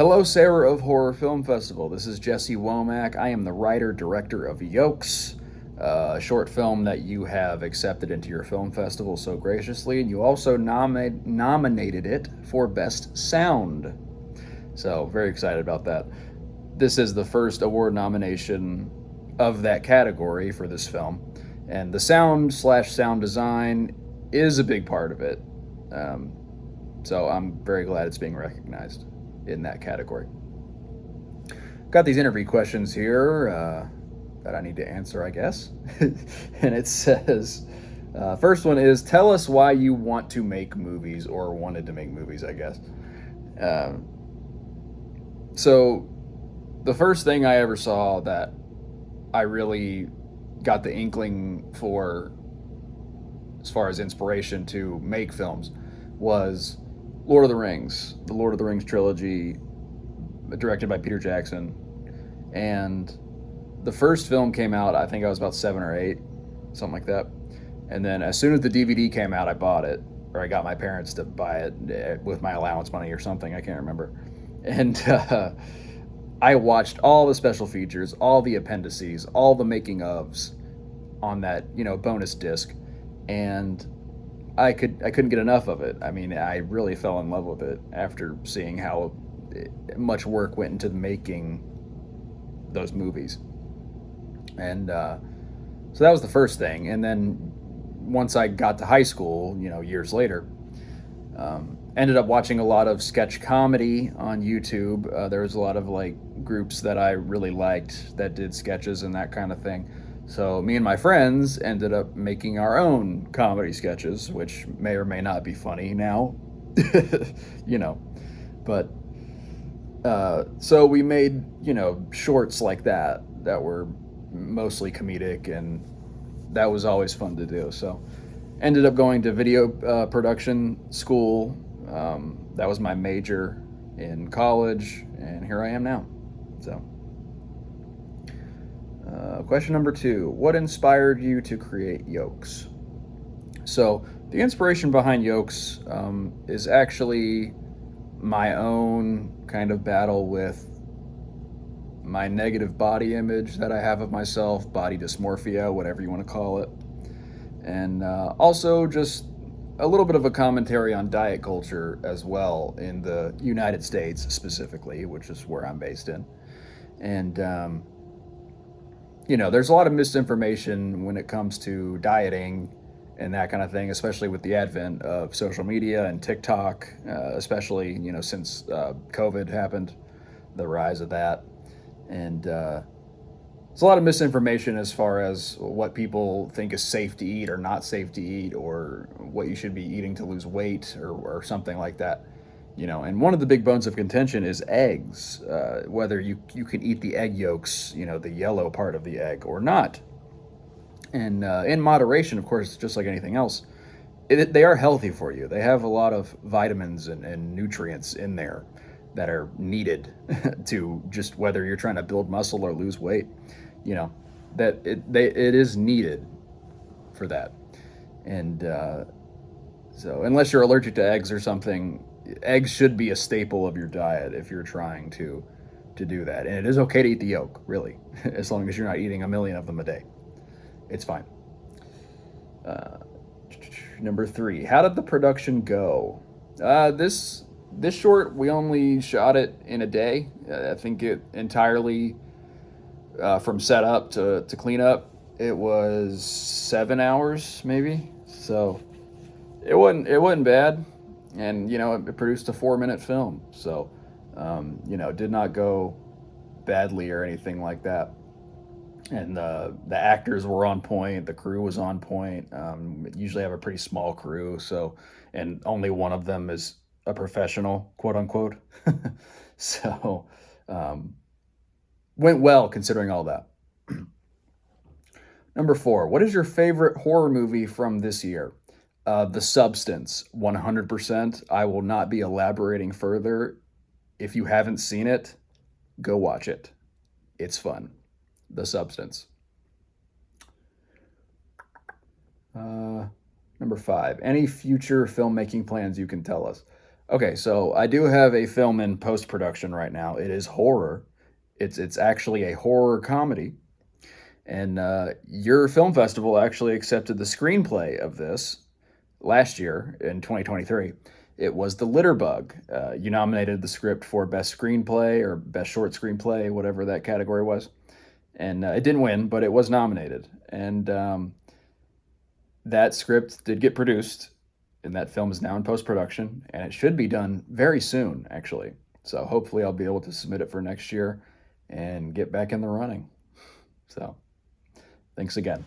Hello, Sarah of Horror Film Festival. This is Jesse Womack. I am the writer director of Yolks, a short film that you have accepted into your film festival so graciously, and you also nominated it for Best Sound. So, very excited about that. This is the first award nomination of that category for this film, and the sound design is a big part of it. Um, so, I'm very glad it's being recognized in that category. Got these interview questions here that I need to answer, I guess. And it says, first one is, tell us why you want to make movies or wanted to make movies, I guess. Um, so, the first thing I ever saw that I really got the inkling for, as far as inspiration to make films, was Lord of the Rings, the Lord of the Rings trilogy, directed by Peter Jackson. And the first film came out, I think I was about 7 or 8, something like that. And then as soon as the DVD came out, I bought it, or I got my parents to buy it with my allowance money or something. I can't remember. And I watched all the special features, all the appendices, all the making ofs on that bonus disc, and I couldn't get enough of it. I mean, I really fell in love with it after seeing how much work went into making those movies. And so that was the first thing. And then once I got to high school, years later, ended up watching a lot of sketch comedy on YouTube. There was a lot of groups that I really liked that did sketches and that kind of thing. So me and my friends ended up making our own comedy sketches, which may or may not be funny now, But so we made shorts like that were mostly comedic, and that was always fun to do. So ended up going to video production school. That was my major in college, and here I am now. So. Question number 2. What inspired you to create Yolks? So, the inspiration behind Yolks is actually my own kind of battle with my negative body image that I have of myself, body dysmorphia, whatever you want to call it. And also just a little bit of a commentary on diet culture as well in the United States specifically, which is where I'm based in. And there's a lot of misinformation when it comes to dieting and that kind of thing, especially with the advent of social media and TikTok, especially, since COVID happened, the rise of that. And there's a lot of misinformation as far as what people think is safe to eat or not safe to eat, or what you should be eating to lose weight, or something like that. And one of the big bones of contention is eggs, whether you can eat the egg yolks, the yellow part of the egg, or not. And in moderation, of course, just like anything else, they are healthy for you. They have a lot of vitamins and nutrients in there that are needed to, just whether you're trying to build muscle or lose weight, that it is needed for that. And so unless you're allergic to eggs or something, eggs should be a staple of your diet if you're trying to do that. And it is okay to eat the yolk, really, as long as you're not eating a million of them a day. It's fine. Uh, Number 3, how did the production go? This short, we only shot it in a day. I think it entirely, from setup to clean up, it was 7 hours maybe. So it wasn't bad, and it produced a 4-minute film. So did not go badly or anything like that. And the actors were on point. The crew was on point. Usually have a pretty small crew, so, and only one of them is a professional, quote unquote. So went well considering all that. Number 4, what is your favorite horror movie from this year? The Substance, 100%. I will not be elaborating further. If you haven't seen it, go watch it. It's fun. The Substance. Number 5, any future filmmaking plans you can tell us? Okay, so I do have a film in post production right now. It is horror. It's actually a horror comedy, and your film festival actually accepted the screenplay of this last year in 2023. It was The Litter Bug. You nominated the script for best screenplay or best short screenplay, whatever that category was, and it didn't win, but it was nominated. And that script did get produced, and that film is now in post production, and it should be done very soon, actually. So hopefully, I'll be able to submit it for next year and get back in the running. So, thanks again.